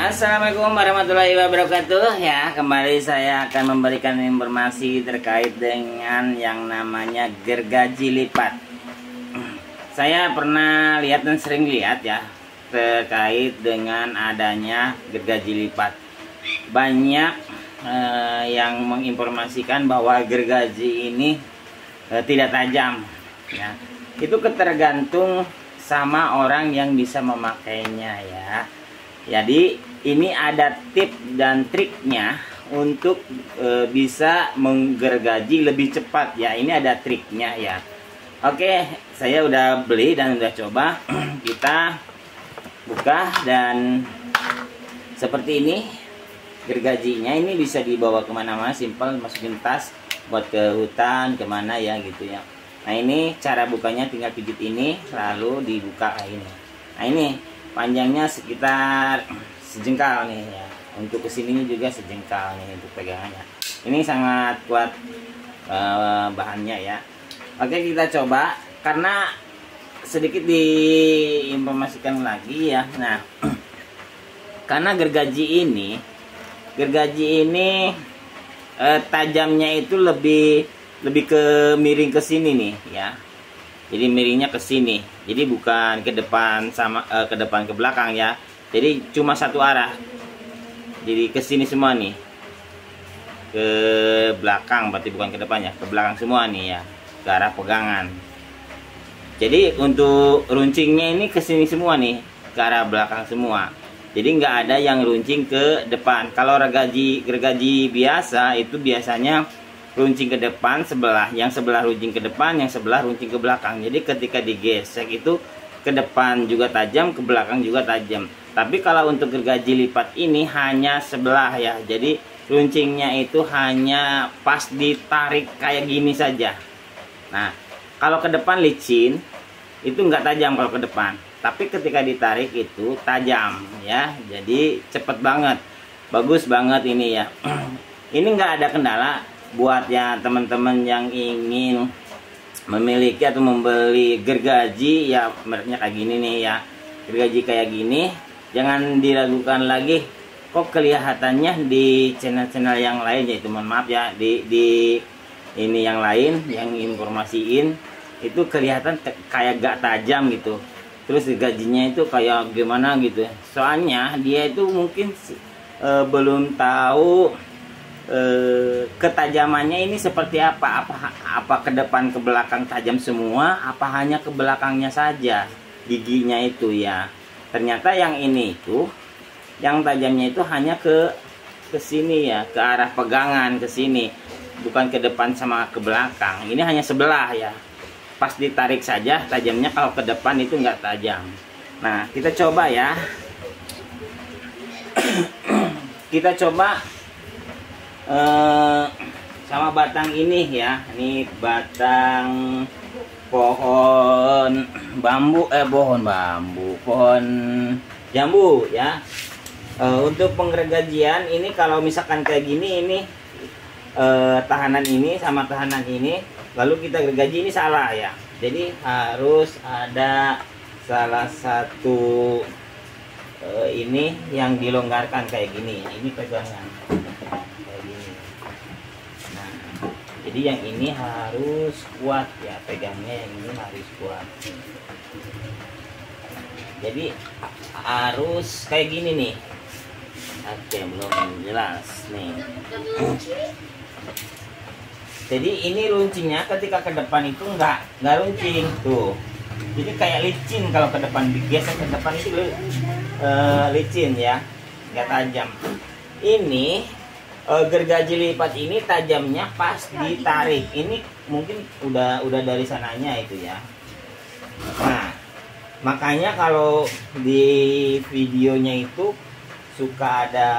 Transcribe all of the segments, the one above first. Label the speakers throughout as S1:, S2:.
S1: Assalamualaikum warahmatullahi wabarakatuh. Ya, kembali saya akan memberikan informasi terkait dengan yang namanya gergaji lipat. Saya pernah lihat dan sering lihat ya terkait dengan adanya gergaji lipat. Banyak yang menginformasikan bahwa gergaji ini tidak tajam ya. Itu ketergantung sama orang yang bisa memakainya ya. Jadi ini ada tips dan triknya untuk bisa menggergaji lebih cepat ya. Ini ada triknya ya. Oke, saya udah beli dan udah coba. Kita buka dan seperti ini gergajinya. Ini bisa dibawa kemana-mana, simpel, masukin tas buat ke hutan kemana ya gitu ya. Nah ini cara bukanya, tinggal pijit ini lalu dibuka kayak ini. Nah ini panjangnya sekitar sejengkal nih ya. Untuk kesininya juga sejengkal nih untuk pegangannya. Ini sangat kuat bahannya ya. Oke, kita coba karena sedikit diinformasikan lagi ya. Nah, karena gergaji ini tajamnya itu lebih ke miring ke sini nih ya. Jadi miringnya ke sini. Jadi bukan ke depan sama ke depan ke belakang ya. Jadi cuma satu arah. Jadi ke sini semua nih. Ke belakang berarti bukan ke depannya, ke belakang semua nih ya. Ke arah pegangan. Jadi untuk runcingnya ini ke sini semua nih, ke arah belakang semua. Jadi nggak ada yang runcing ke depan. Kalau gergaji biasa itu biasanya runcing ke depan sebelah, yang sebelah runcing ke depan, yang sebelah runcing ke belakang. Jadi ketika digesek itu ke depan juga tajam, ke belakang juga tajam. Tapi kalau untuk gergaji lipat ini hanya sebelah ya. Jadi runcingnya itu hanya pas ditarik kayak gini saja. Nah, kalau ke depan licin itu nggak tajam kalau ke depan. Tapi ketika ditarik itu tajam ya. Jadi cepet banget, bagus banget ini ya. Ini nggak ada kendala. Buat ya teman-teman yang ingin memiliki atau membeli gergaji ya, mereknya kayak gini nih ya, gergaji kayak gini, jangan diragukan lagi. Kok kelihatannya di channel-channel yang lain, yaitu mohon maaf ya, di ini yang lain yang informasiin itu kelihatan kayak gak tajam gitu, terus gajinya itu kayak gimana gitu. Soalnya dia itu mungkin belum tahu ketajamannya ini seperti apa ke depan ke belakang tajam semua, apa hanya ke belakangnya saja giginya itu ya. Ternyata yang ini itu yang tajamnya itu hanya ke sini ya, ke arah pegangan ke sini, bukan ke depan sama ke belakang. Ini hanya sebelah ya, pas ditarik saja tajamnya, kalau ke depan itu nggak tajam. Nah kita coba ya. Kita coba sama batang ini ya. Ini batang pohon bambu, pohon jambu ya. Untuk penggergajian ini kalau misalkan kayak gini, ini tahanan ini sama tahanan ini, lalu kita gergaji ini salah ya. Jadi harus ada salah satu ini yang dilonggarkan kayak gini. Ini pegangan. Jadi yang ini harus kuat ya, pegangnya yang ini harus kuat. Jadi harus kayak gini nih. Oke, belum jelas nih. Jadi ini runcingnya ketika ke depan itu nggak runcing tuh. Jadi kayak licin kalau ke depan, digesek ke depan itu licin ya, nggak tajam. Ini gergaji lipat ini tajamnya pas ditarik. Ini mungkin udah dari sananya itu ya. Nah, makanya kalau di videonya itu suka ada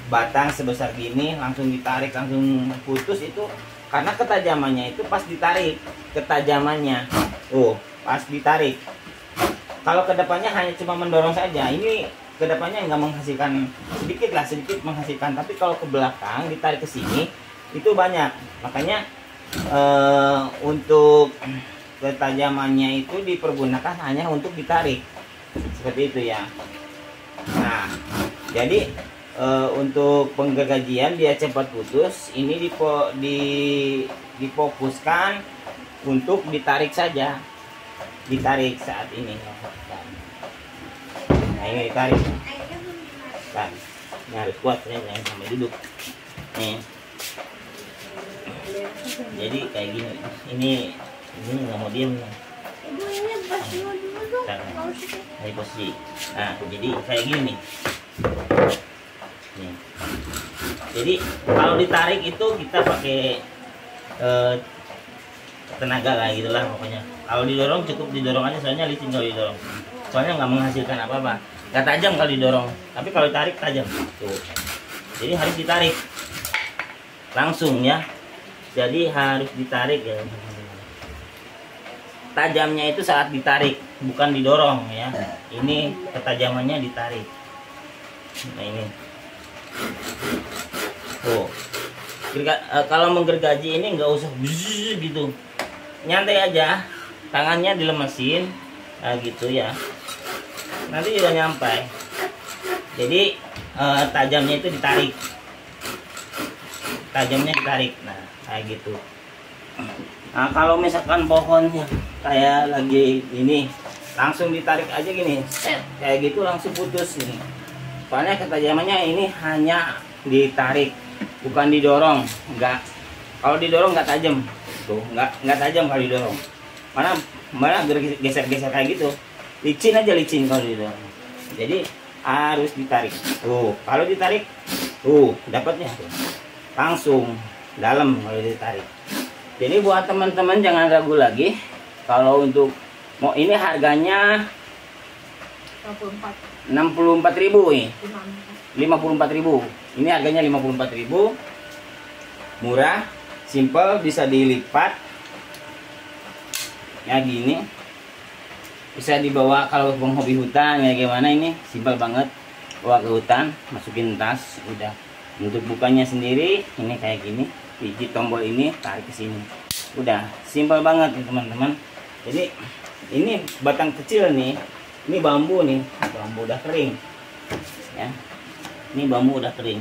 S1: batang sebesar gini langsung ditarik langsung putus, itu karena ketajamannya itu pas ditarik, ketajamannya pas ditarik. Kalau kedepannya hanya cuma mendorong saja, ini kedepannya nggak menghasilkan, sedikit menghasilkan. Tapi kalau ke belakang ditarik ke sini itu banyak. Makanya untuk ketajamannya itu dipergunakan hanya untuk ditarik seperti itu ya. Nah Jadi untuk penggergajian biar cepat putus, ini difokuskan untuk ditarik saja, ditarik saat ini. Nah ini ditarik, kan? Ini harus kuat ya, jangan sampai duduk. Nih. Jadi kayak gini, ini nggak mau diem. Dari posisi. Nah, jadi kayak gini nih. Nih. Jadi kalau ditarik itu kita pakai tenaga lah gitulah pokoknya. Kalau didorong cukup didorong aja, soalnya licin kalau didorong. Soalnya nggak menghasilkan apa-apa. Nggak tajam kalau didorong, tapi kalau ditarik tajam. Tuh. Jadi harus ditarik langsung ya. Jadi harus ditarik ya. Tajamnya itu saat ditarik, bukan didorong ya. Ini ketajamannya ditarik. Nah ini. Tuh. Kalau menggergaji ini nggak usah gitu. Nyantai aja. Tangannya dilemesin. Nah gitu ya. Nanti juga nyampai. Jadi tajamnya itu ditarik. Tajamnya ditarik. Nah, kayak gitu. Nah, kalau misalkan pohonnya kayak lagi ini, langsung ditarik aja gini. Kayak gitu langsung putus nih. Soalnya ketajamannya ini hanya ditarik, bukan didorong. Enggak. Kalau didorong nggak tajam. Tuh, nggak tajam kalau didorong. Mana geser-geser kayak gitu. Licin aja licin kalau didorong. Jadi harus ditarik. Tuh, kalau ditarik, dapatnya langsung dalam kalau ditarik. Jadi buat teman-teman jangan ragu lagi. Kalau untuk mau ini harganya 64.000 ini. 54.000. Ini harganya 54.000. Murah, simple, bisa dilipat. Ya gini. Bisa dibawa kalau penghobi hutan ya gimana, ini simpel banget. Bawa ke hutan, masukin tas, udah. Untuk bukanya sendiri ini kayak gini. Pijit tombol ini, tarik ke sini. Udah, simpel banget nih teman-teman. Jadi ini batang kecil nih. Ini bambu nih, bambu udah kering. Ya. Ini bambu udah kering.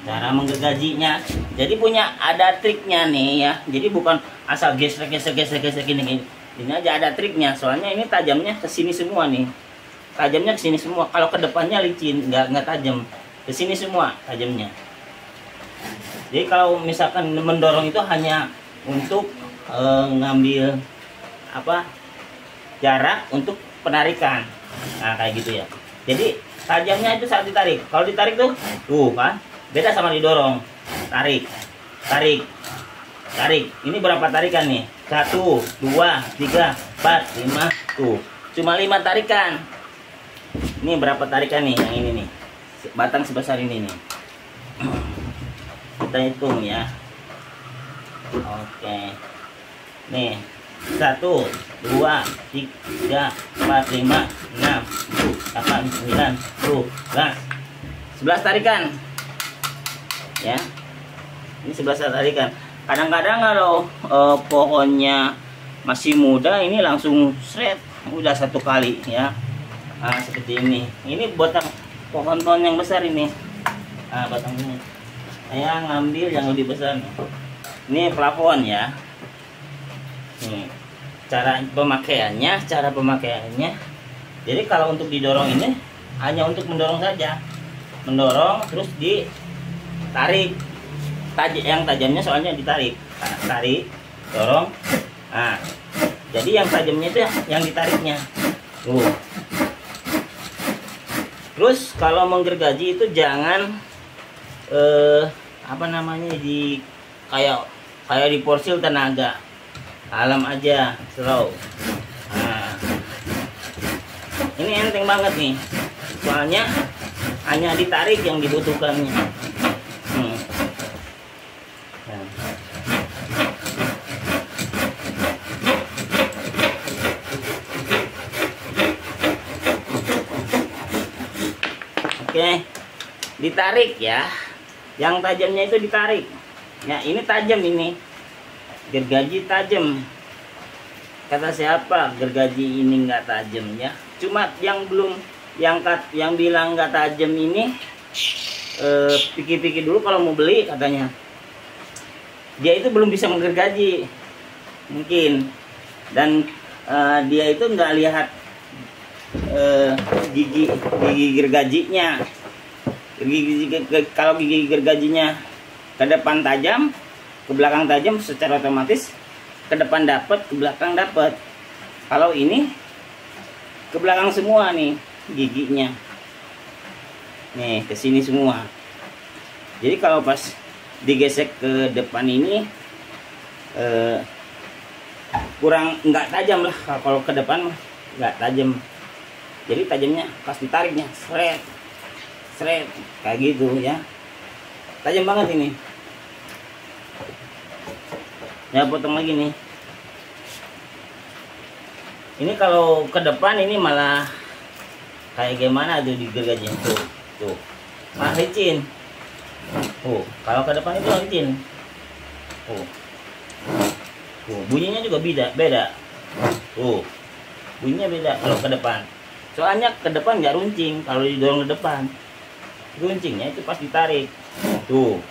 S1: Cara menggergajinya. Jadi ada triknya nih ya. Jadi bukan asal gesek gini. Ini aja ada triknya. Soalnya ini tajamnya ke sini semua nih. Tajamnya ke sini semua. Kalau ke depannya licin, nggak tajam. Ke sini semua tajamnya. Jadi kalau misalkan mendorong itu hanya untuk ngambil jarak untuk penarikan. Nah kayak gitu ya. Jadi tajamnya itu saat ditarik. Kalau ditarik tuh kan beda sama didorong. Tarik. Ini berapa tarikan nih? 1, 2, 3, 4, 5. Tuh. Cuma 5 tarikan. Ini berapa tarikan nih yang ini nih? Batang sebesar ini nih. Kita hitung ya. Oke. Nih. 1, 2, 3, 4, 5, 6, 7, 8, 9, 10, 11 tarikan. Ya. Ini 11 tarikan. Kadang-kadang kalau pohonnya masih muda, ini langsung shred udah satu kali ya. Nah, seperti ini. Ini batang pohon-pohon yang besar ini. Nah, batangnya. Saya ngambil yang lebih besar. Ini plafon ya. Nih, cara pemakaiannya. Jadi kalau untuk didorong ini hanya untuk mendorong saja. Mendorong terus ditarik. Yang tajamnya soalnya ditarik. Nah, tarik, dorong. Nah, jadi yang tajamnya itu yang ditariknya. Terus kalau menggergaji itu jangan kayak di porsil tenaga. Alam aja, slow. Nah, ini enteng banget nih. Soalnya hanya ditarik yang dibutuhkannya. Nah. Oke, ditarik ya. Yang tajamnya itu ditarik. Ya, ini tajam ini. Gergaji tajam. Kata siapa gergaji ini nggak tajam ya? Cuma yang belum yang bilang nggak tajam ini pikir-pikir dulu kalau mau beli, katanya dia itu belum bisa menggergaji mungkin, dan dia itu nggak lihat gigi gergajinya. Kalau gigi gergajinya ke depan tajam, ke belakang tajam, secara otomatis ke depan dapat, ke belakang dapat. Kalau ini ke belakang semua nih giginya, nih ke sini semua. Jadi kalau pas digesek ke depan ini kurang, nggak tajam lah. Kalau ke depan nggak tajam, jadi tajamnya pas ditariknya seret kayak gitu ya, tajam banget ini ya. Potong lagi nih, ini kalau ke depan ini malah kayak gimana tuh digergajinya, tuh malah licin. Kalau ke depan itu licin. Bunyinya juga beda. Bunyinya beda kalau ke depan. Soalnya ke depan nggak runcing, kalau didorong ke depan. Runcingnya itu pas ditarik. Tuh.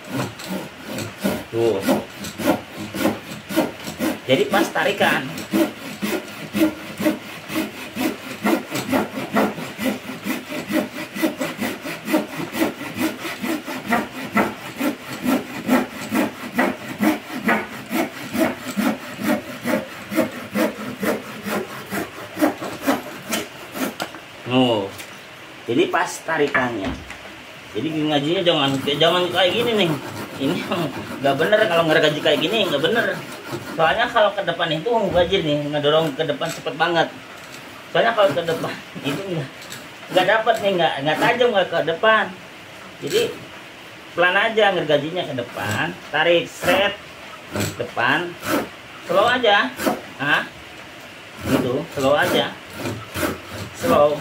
S1: Jadi pas tarikan. Jadi pas tarikannya. Jadi ngajinya jangan kayak gini nih. Ini nggak bener kalau ngergaji kayak gini, nggak bener. Soalnya kalau ke depan itu ngaji nih, ngedorong ke depan cepet banget. Soalnya kalau ke depan itu nggak dapat nih, nggak tajam, nggak ke depan. Jadi pelan aja ngergajinya ke depan, tarik seret depan, slow aja, gitu, slow aja, slow.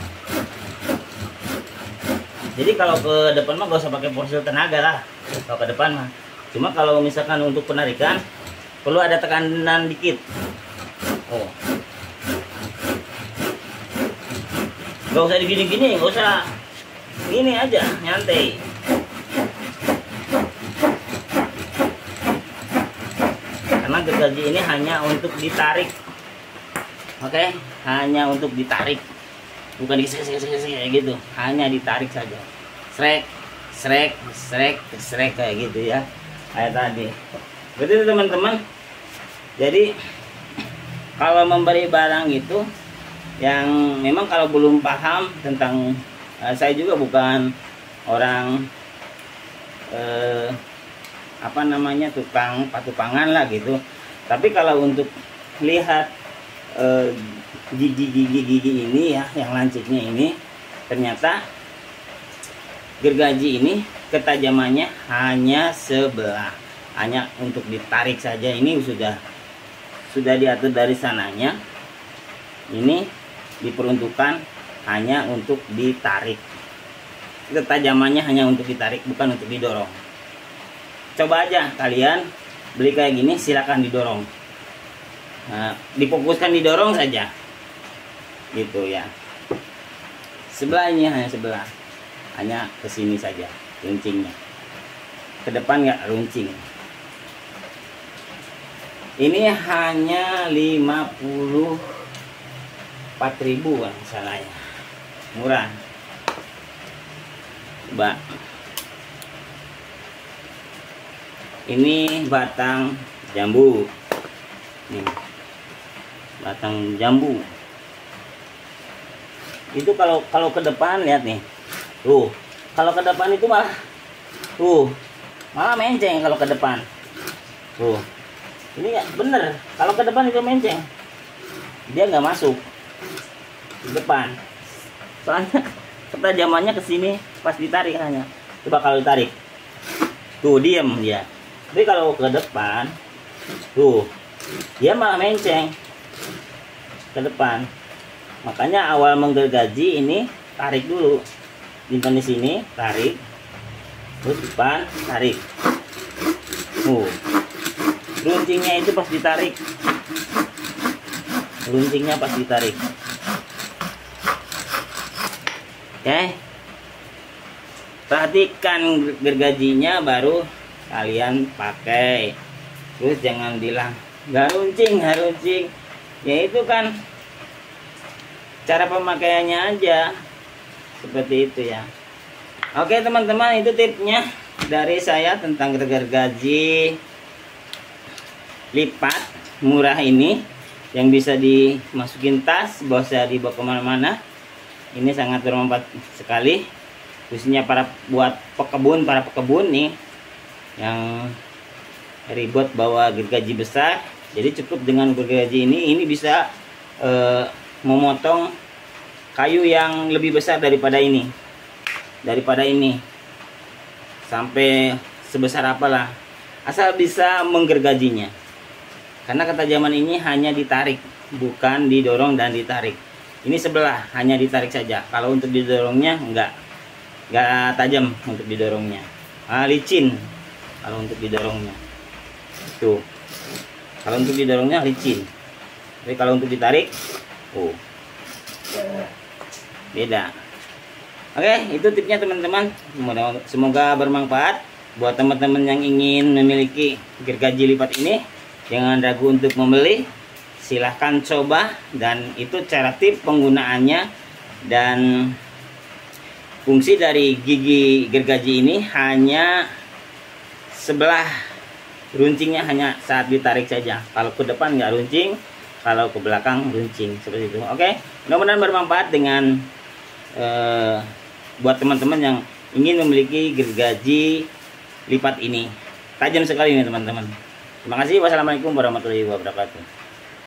S1: Jadi kalau ke depan mah gak usah pakai porsil tenaga lah, kalau ke depan mah. Cuma kalau misalkan untuk penarikan perlu ada tekanan dikit. Gak usah digini-gini, gak usah gini aja, nyantai. Karena gergaji ini hanya untuk ditarik, oke? Hanya untuk ditarik. Bukan kayak gitu, hanya ditarik saja, srek kayak gitu ya, kayak tadi. Betul teman-teman. Jadi kalau membeli barang itu yang memang kalau belum paham tentang, saya juga bukan orang tukang patupangan lah gitu. Tapi kalau untuk lihat gigi ini ya, yang lancipnya ini, ternyata gergaji ini ketajamannya hanya sebelah, hanya untuk ditarik saja. Ini sudah diatur dari sananya. Ini diperuntukkan hanya untuk ditarik, ketajamannya hanya untuk ditarik, bukan untuk didorong. Coba aja kalian beli kayak gini, silakan didorong. Difokuskan didorong saja gitu ya. Sebelah ini hanya sebelah, hanya ke sini saja runcingnya, ke depan nggak runcing. Ini hanya 54.000 kan salahnya, murah. Coba ini batang jambu nih, batang jambu itu kalau ke depan lihat nih, kalau ke depan itu malah menceng. Kalau ke depan ini ya bener, kalau ke depan itu menceng, dia nggak masuk di depan, soalnya ketajamannya ke sini pas ditarik hanya. Coba kalau ditarik diem dia. Tapi kalau ke depan dia malah menceng ke depan. Makanya awal menggergaji ini tarik dulu, simpan di sini, tarik, terus depan tarik. Runcingnya itu pas ditarik, runcingnya pas ditarik. Oke, perhatikan gergajinya baru kalian pakai. Terus jangan bilang nggak runcing, ya itu kan cara pemakaiannya aja seperti itu ya. Oke teman-teman, itu tipsnya dari saya tentang gergaji lipat murah ini yang bisa dimasukin tas, bisa dibawa kemana-mana. Ini sangat bermanfaat sekali, khususnya buat para pekebun nih yang ribet bawa gergaji besar. Jadi cukup dengan gergaji ini bisa memotong kayu yang lebih besar daripada ini sampai sebesar apalah, asal bisa menggergajinya. Karena ketajaman ini hanya ditarik, bukan didorong dan ditarik. Ini sebelah hanya ditarik saja. Kalau untuk didorongnya enggak tajam untuk didorongnya. Licin kalau untuk didorongnya. Tuh. Kalau untuk didorongnya licin. Tapi kalau untuk ditarik, beda. Oke, itu tipsnya teman-teman. Semoga bermanfaat buat teman-teman yang ingin memiliki gergaji lipat ini. Jangan ragu untuk membeli, silahkan coba. Dan itu cara tip penggunaannya. Dan fungsi dari gigi gergaji ini hanya sebelah runcingnya, hanya saat ditarik saja. Kalau ke depan nggak runcing, kalau ke belakang runcing, seperti itu. Oke, mudah-mudahan bermanfaat dengan buat teman-teman yang ingin memiliki gergaji lipat ini. Tajam sekali ini teman-teman. Terima kasih. Wassalamualaikum warahmatullahi wabarakatuh.